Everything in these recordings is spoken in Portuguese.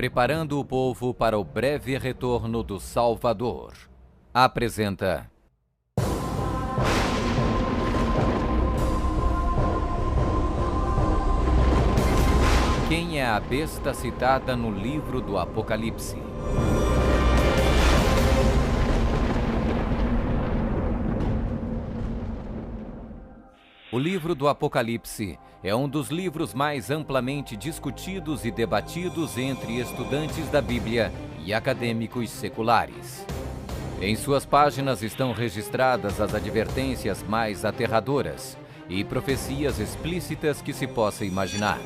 preparando o povo para o breve retorno do Salvador. Apresenta... Quem é a besta citada no livro do Apocalipse? O livro do Apocalipse é um dos livros mais amplamente discutidos e debatidos entre estudantes da Bíblia e acadêmicos seculares. Em suas páginas estão registradas as advertências mais aterradoras e profecias explícitas que se possa imaginar.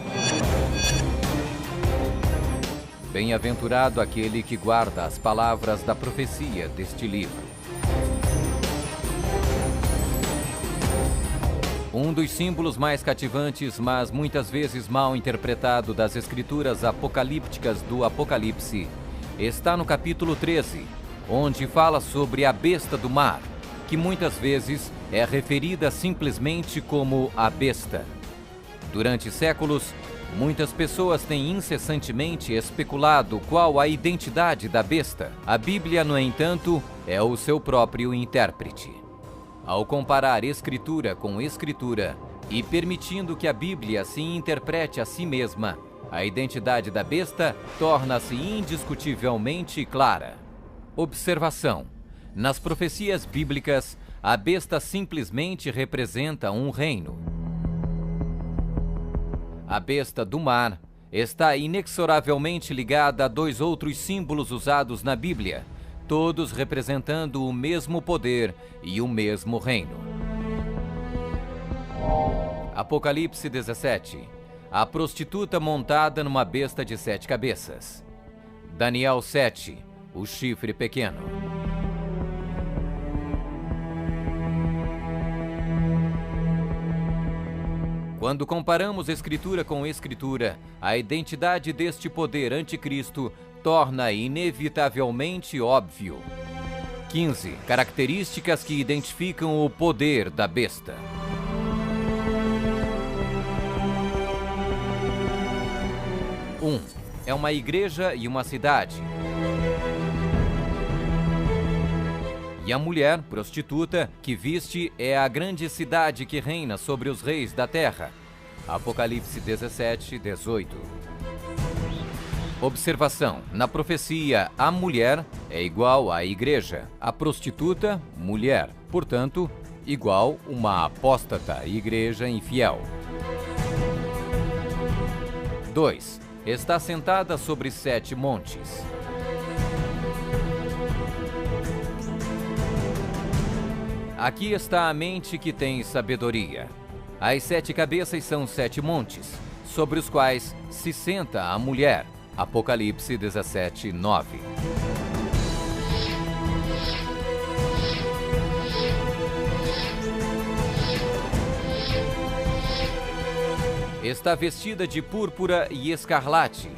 Bem-aventurado aquele que guarda as palavras da profecia deste livro. Um dos símbolos mais cativantes, mas muitas vezes mal interpretado das escrituras apocalípticas do Apocalipse, está no capítulo 13, onde fala sobre a besta do mar, que muitas vezes é referida simplesmente como a besta. Durante séculos, muitas pessoas têm incessantemente especulado qual a identidade da besta. A Bíblia, no entanto, é o seu próprio intérprete. Ao comparar Escritura com Escritura e permitindo que a Bíblia se interprete a si mesma, a identidade da besta torna-se indiscutivelmente clara. Observação: nas profecias bíblicas, a besta simplesmente representa um reino. A besta do mar está inexoravelmente ligada a dois outros símbolos usados na Bíblia, todos representando o mesmo poder e o mesmo reino. Apocalipse 17. A prostituta montada numa besta de 7 cabeças. Daniel 7. O chifre pequeno. Quando comparamos Escritura com Escritura, a identidade deste poder anticristo torna inevitavelmente óbvio. 15. Características que identificam o poder da besta. 1. É uma igreja e uma cidade. E a mulher, prostituta, que viste é a grande cidade que reina sobre os reis da terra. Apocalipse 17, 18. Observação: na profecia, a mulher é igual à igreja, a prostituta, mulher, portanto, igual uma apóstata, igreja infiel. 2. Está sentada sobre 7 montes. Aqui está a mente que tem sabedoria. As 7 cabeças são 7 montes, sobre os quais se senta a mulher. Apocalipse 17, 9. Está vestida de púrpura e escarlate,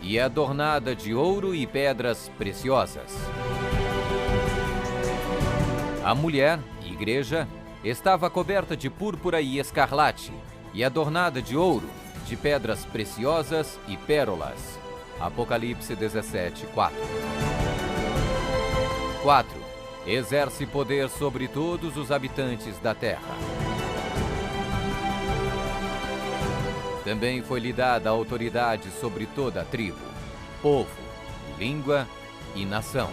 e é adornada de ouro e pedras preciosas. A mulher, igreja, estava coberta de púrpura e escarlate, e adornada de ouro, de pedras preciosas e pérolas. Apocalipse 17, 4. 4. Exerce poder sobre todos os habitantes da terra. Também foi-lhe dada autoridade sobre toda a tribo, povo, língua e nação.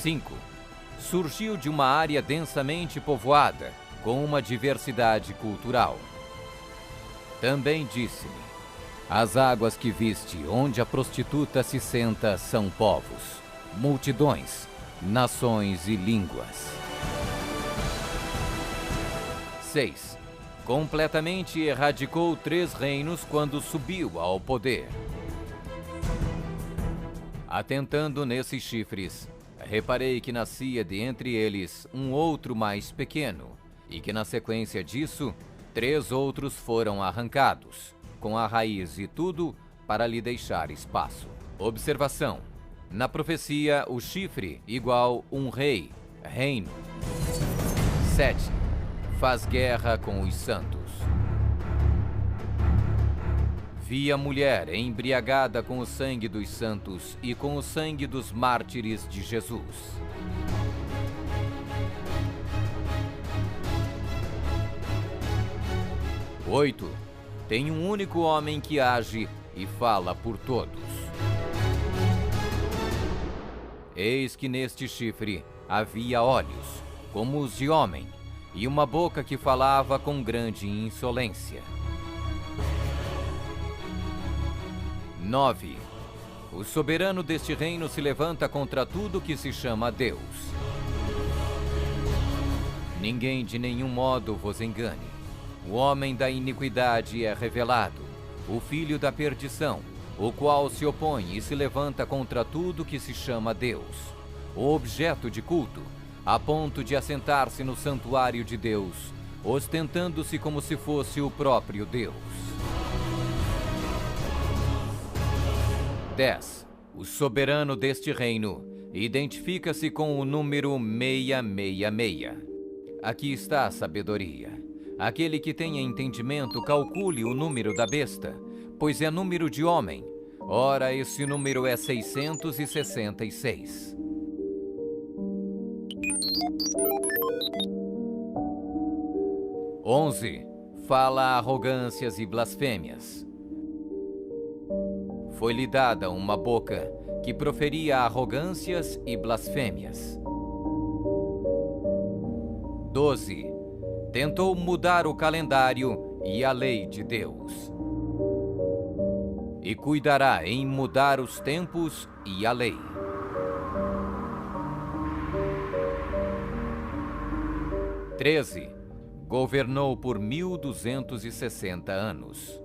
5. Surgiu de uma área densamente povoada, com uma diversidade cultural. Também disse-me: as águas que viste, onde a prostituta se senta, são povos, multidões, nações e línguas. 6. Completamente erradicou 3 reinos quando subiu ao poder. Atentando nesses chifres, reparei que nascia de entre eles um outro mais pequeno, e que na sequência disso, 3 outros foram arrancados, com a raiz e tudo, para lhe deixar espaço. Observação: na profecia, o chifre igual um rei, reino. 7. Faz guerra com os santos. Vi a mulher embriagada com o sangue dos santos e com o sangue dos mártires de Jesus. Oito. Tem um único homem que age e fala por todos. Eis que neste chifre havia olhos, como os de homem, e uma boca que falava com grande insolência. 9. O soberano deste reino se levanta contra tudo que se chama Deus. Ninguém de nenhum modo vos engane. O homem da iniquidade é revelado, o filho da perdição, o qual se opõe e se levanta contra tudo que se chama Deus, o objeto de culto, a ponto de assentar-se no santuário de Deus, ostentando-se como se fosse o próprio Deus. 10. O soberano deste reino identifica-se com o número 666. Aqui está a sabedoria. Aquele que tenha entendimento, calcule o número da besta, pois é número de homem. Ora, esse número é 666. 11. Fala arrogâncias e blasfêmias. Foi-lhe dada uma boca que proferia arrogâncias e blasfêmias. 12. Tentou mudar o calendário e a lei de Deus. E cuidará em mudar os tempos e a lei. 13. Governou por 1260 anos.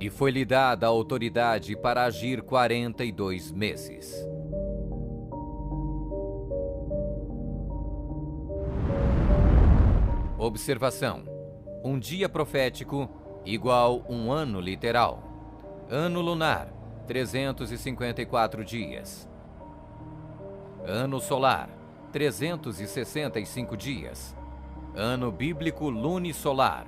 E foi-lhe dada a autoridade para agir 42 meses. Observação: um dia profético igual um ano literal. Ano lunar, 354 dias. Ano solar, 365 dias. Ano bíblico lunisolar,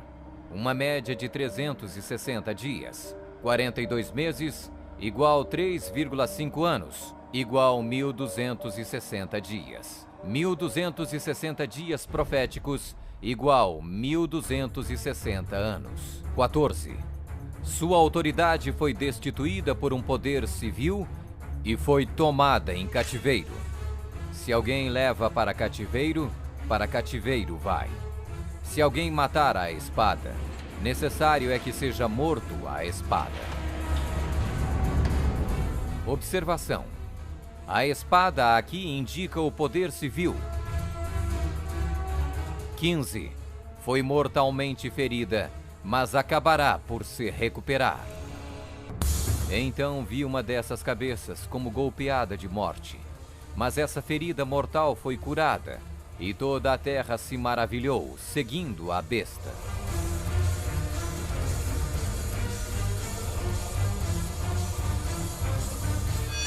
uma média de 360 dias. 42 meses, igual 3,5 anos, igual 1260 dias. 1260 dias proféticos, igual 1260 anos. 14. Sua autoridade foi destituída por um poder civil e foi tomada em cativeiro. Se alguém leva para cativeiro vai. Se alguém matar à espada, necessário é que seja morto à espada. Observação: a espada aqui indica o poder civil. 15. Foi mortalmente ferida, mas acabará por se recuperar. Então vi uma dessas cabeças como golpeada de morte, mas essa ferida mortal foi curada, e toda a terra se maravilhou, seguindo a besta.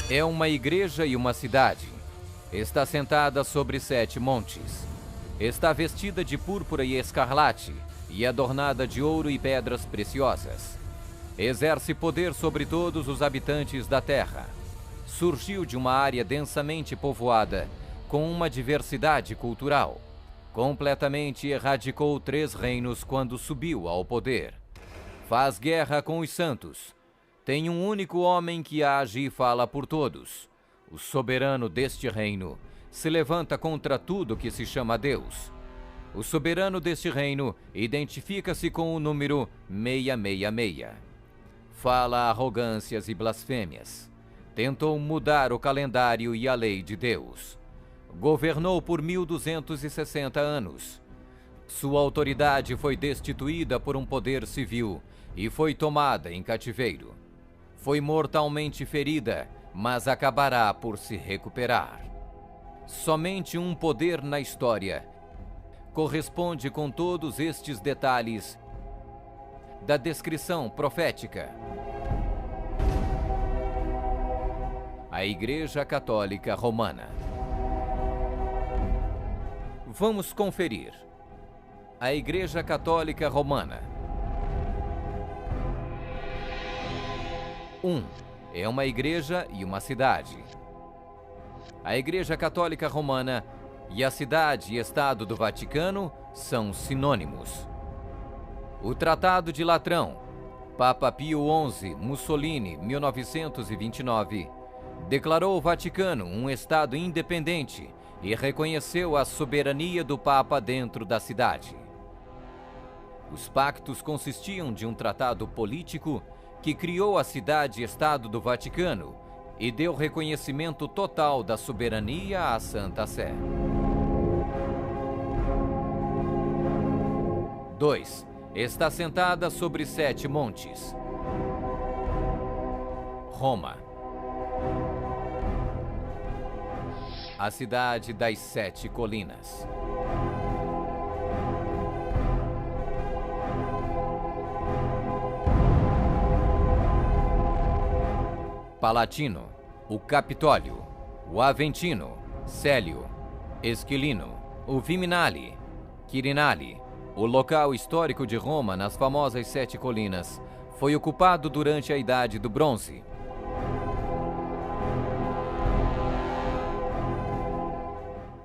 É uma igreja e uma cidade. Está sentada sobre 7 montes. Está vestida de púrpura e escarlate, e adornada de ouro e pedras preciosas. Exerce poder sobre todos os habitantes da terra. Surgiu de uma área densamente povoada, com uma diversidade cultural. Completamente erradicou 3 reinos quando subiu ao poder. Faz guerra com os santos. Tem um único homem que age e fala por todos. O soberano deste reino se levanta contra tudo que se chama Deus. O soberano deste reino identifica-se com o número 666. Fala arrogâncias e blasfêmias. Tentou mudar o calendário e a lei de Deus. Governou por 1260 anos. Sua autoridade foi destituída por um poder civil e foi tomada em cativeiro. Foi mortalmente ferida, mas acabará por se recuperar. Somente um poder na história corresponde com todos estes detalhes da descrição profética. A Igreja Católica Romana. Vamos conferir. A Igreja Católica Romana. 1. É uma igreja e uma cidade. A Igreja Católica Romana e a cidade e estado do Vaticano são sinônimos. O Tratado de Latrão, Papa Pio XI, Mussolini, 1929, declarou o Vaticano um estado independente e reconheceu a soberania do Papa dentro da cidade. Os pactos consistiam de um tratado político que criou a cidade-estado do Vaticano e deu reconhecimento total da soberania à Santa Sé. 2. Está sentada sobre 7 montes. Roma. A cidade das 7 colinas. Palatino, o Capitólio, o Aventino, Célio, Esquilino, o Viminale, Quirinale. O local histórico de Roma, nas famosas 7 colinas, foi ocupado durante a Idade do Bronze.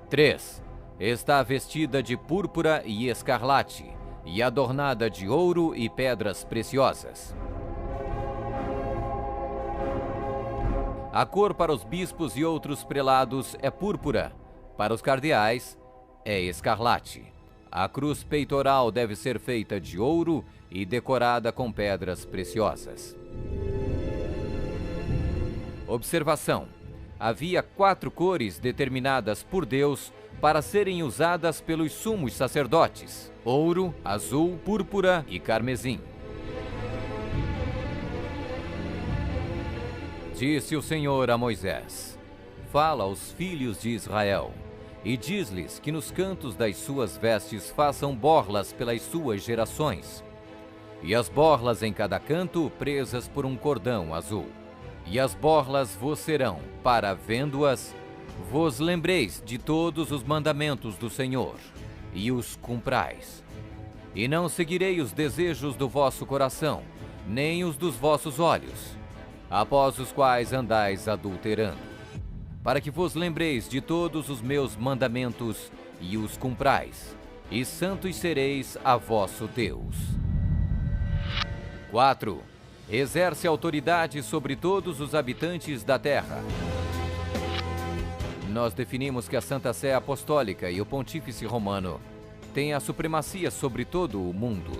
Três. Está vestida de púrpura e escarlate e adornada de ouro e pedras preciosas. A cor para os bispos e outros prelados é púrpura, para os cardeais é escarlate. A cruz peitoral deve ser feita de ouro e decorada com pedras preciosas. Observação: havia 4 cores determinadas por Deus para serem usadas pelos sumos sacerdotes: ouro, azul, púrpura e carmesim. Disse o Senhor a Moisés: fala aos filhos de Israel e diz-lhes que nos cantos das suas vestes façam borlas pelas suas gerações, e as borlas em cada canto presas por um cordão azul. E as borlas vos serão, para vendo-as, vos lembreis de todos os mandamentos do Senhor, e os cumprais. E não seguirei os desejos do vosso coração, nem os dos vossos olhos, após os quais andais adulterando, para que vos lembreis de todos os meus mandamentos e os cumprais, e santos sereis a vosso Deus. 4. Exerce autoridade sobre todos os habitantes da terra. Nós definimos que a Santa Sé Apostólica e o Pontífice Romano têm a supremacia sobre todo o mundo,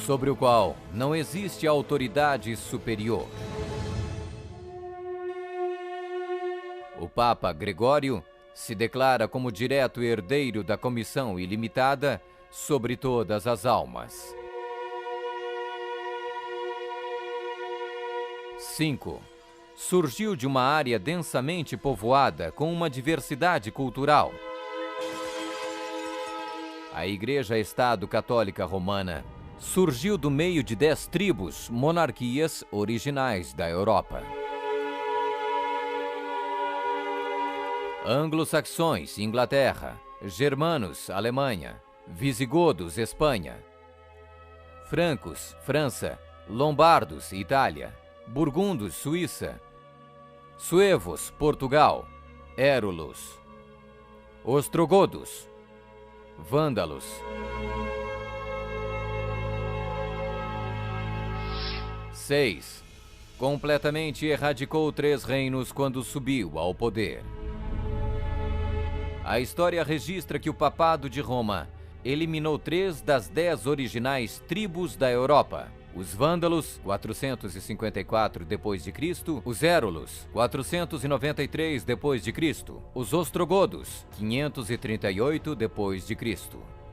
sobre o qual não existe autoridade superior. O Papa Gregório se declara como direto herdeiro da comissão ilimitada sobre todas as almas. 5. Surgiu de uma área densamente povoada com uma diversidade cultural. A Igreja-Estado Católica Romana surgiu do meio de 10 tribos, monarquias originais da Europa. Anglo-saxões, Inglaterra; germanos, Alemanha; visigodos, Espanha; francos, França; lombardos, Itália; burgundos, Suíça; suevos, Portugal; érulos; ostrogodos; vândalos; 6. Completamente erradicou 3 reinos quando subiu ao poder. A história registra que o Papado de Roma eliminou 3 das 10 originais tribos da Europa: os vândalos, 454 d.C., os érulos, 493 d.C., os ostrogodos, 538 d.C.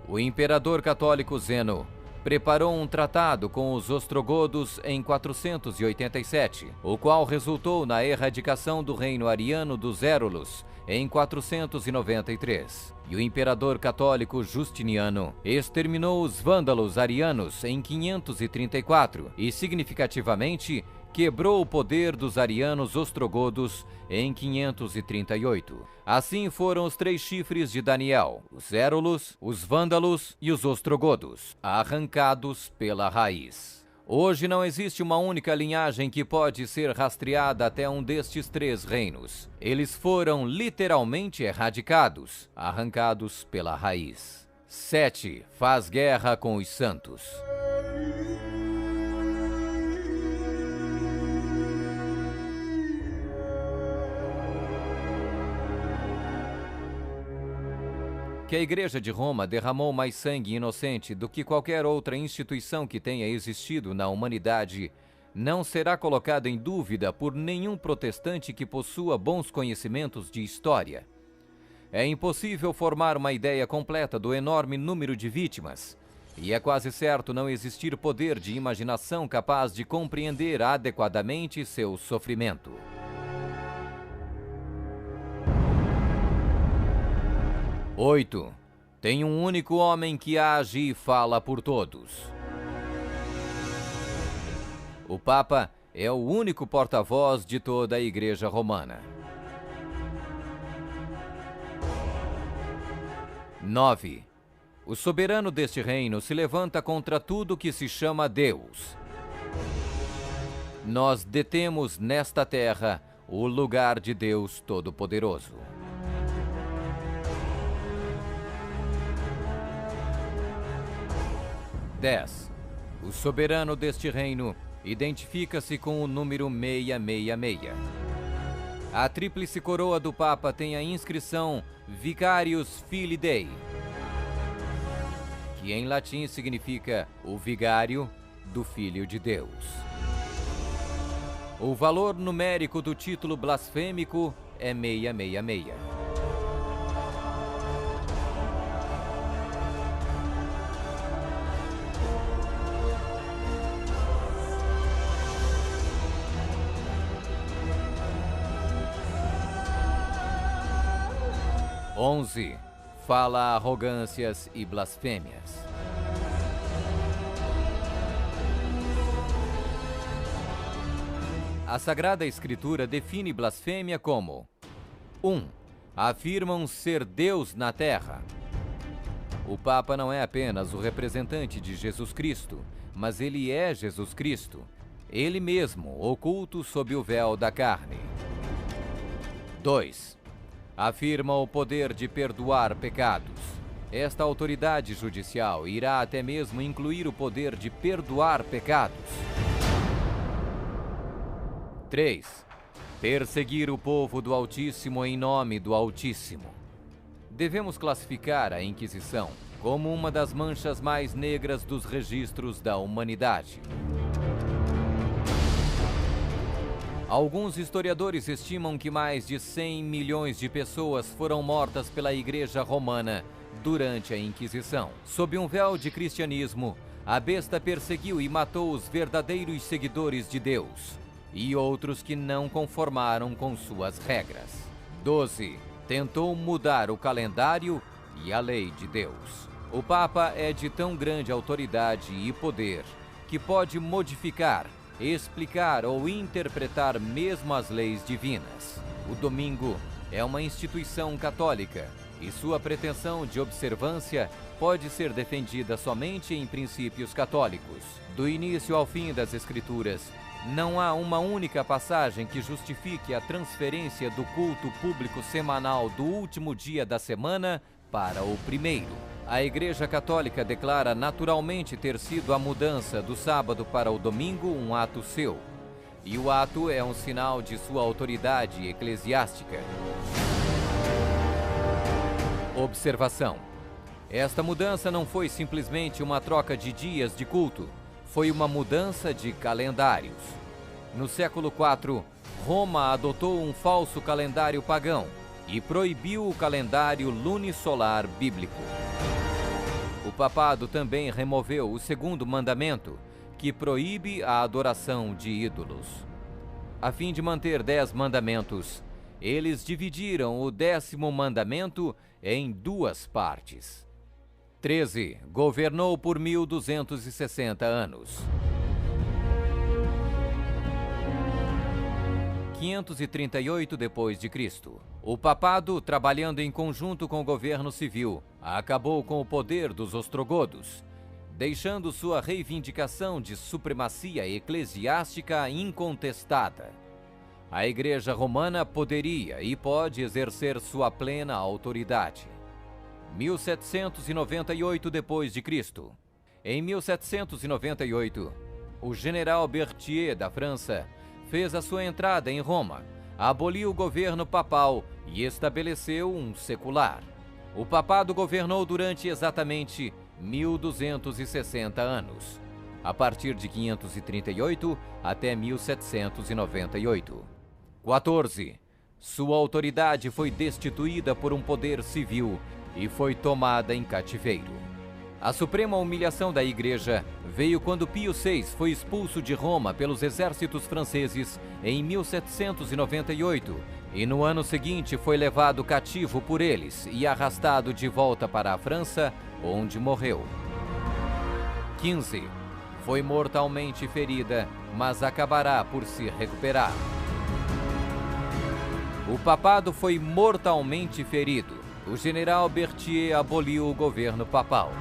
O imperador católico Zeno preparou um tratado com os ostrogodos em 487, o qual resultou na erradicação do reino ariano dos érulos em 493. E o imperador católico Justiniano exterminou os vândalos arianos em 534 e, significativamente, quebrou o poder dos arianos ostrogodos em 538. Assim foram os 3 chifres de Daniel, os Érulos, os Vândalos e os ostrogodos, arrancados pela raiz. Hoje não existe uma única linhagem que pode ser rastreada até um destes 3 reinos. Eles foram literalmente erradicados, arrancados pela raiz. 7. Faz guerra com os santos. Que a Igreja de Roma derramou mais sangue inocente do que qualquer outra instituição que tenha existido na humanidade não será colocada em dúvida por nenhum protestante que possua bons conhecimentos de história. É impossível formar uma ideia completa do enorme número de vítimas, e é quase certo não existir poder de imaginação capaz de compreender adequadamente seu sofrimento. 8. Tem um único homem que age e fala por todos. O Papa é o único porta-voz de toda a Igreja Romana. 9. O soberano deste reino se levanta contra tudo que se chama Deus. Nós detemos nesta terra o lugar de Deus Todo-Poderoso. 10. O soberano deste reino identifica-se com o número 666. A tríplice coroa do Papa tem a inscrição Vicarius Filii Dei, que em latim significa o vigário do Filho de Deus. O valor numérico do título blasfêmico é 666. 11. Fala arrogâncias e blasfêmias. A Sagrada Escritura define blasfêmia como 1. Afirmam ser Deus na terra. O Papa não é apenas o representante de Jesus Cristo, mas ele é Jesus Cristo, ele mesmo oculto sob o véu da carne. 2. Afirma o poder de perdoar pecados. Esta autoridade judicial irá até mesmo incluir o poder de perdoar pecados. 3. Perseguir o povo do Altíssimo em nome do Altíssimo. Devemos classificar a Inquisição como uma das manchas mais negras dos registros da humanidade. Alguns historiadores estimam que mais de 100 milhões de pessoas foram mortas pela Igreja Romana durante a Inquisição. Sob um véu de cristianismo, a besta perseguiu e matou os verdadeiros seguidores de Deus e outros que não conformaram com suas regras. 12. Tentou mudar o calendário e a lei de Deus. O Papa é de tão grande autoridade e poder que pode modificar, explicar ou interpretar mesmo as leis divinas. O domingo é uma instituição católica e sua pretensão de observância pode ser defendida somente em princípios católicos. Do início ao fim das Escrituras, não há uma única passagem que justifique a transferência do culto público semanal do último dia da semana para o primeiro. A Igreja Católica declara naturalmente ter sido a mudança do sábado para o domingo um ato seu, e o ato é um sinal de sua autoridade eclesiástica. Observação: esta mudança não foi simplesmente uma troca de dias de culto, foi uma mudança de calendários. No século IV, Roma adotou um falso calendário pagão e proibiu o calendário lunisolar bíblico. O papado também removeu o segundo mandamento, que proíbe a adoração de ídolos. A fim de manter 10 mandamentos, eles dividiram o 10º mandamento em 2 partes. 13. Governou por 1260 anos. 538 d.C. O papado, trabalhando em conjunto com o governo civil, acabou com o poder dos ostrogodos, deixando sua reivindicação de supremacia eclesiástica incontestada. A Igreja Romana poderia e pode exercer sua plena autoridade. 1798 d.C. Em 1798, o general Berthier da França fez a sua entrada em Roma, aboliu o governo papal e estabeleceu um secular. O papado governou durante exatamente 1260 anos, a partir de 538 até 1798. 14. Sua autoridade foi destituída por um poder civil e foi tomada em cativeiro. A suprema humilhação da Igreja veio quando Pio VI foi expulso de Roma pelos exércitos franceses em 1798 e no ano seguinte foi levado cativo por eles e arrastado de volta para a França, onde morreu. 15. Foi mortalmente ferida, mas acabará por se recuperar. O papado foi mortalmente ferido. O general Berthier aboliu o governo papal.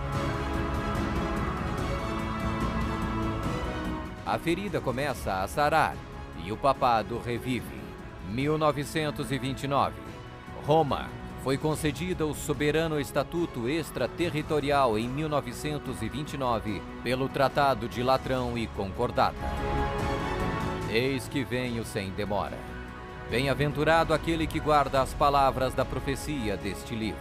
A ferida começa a sarar e o papado revive. 1929. Roma foi concedida o soberano estatuto extraterritorial em 1929 pelo Tratado de Latrão e Concordata. Eis que venho sem demora. Bem-aventurado aquele que guarda as palavras da profecia deste livro.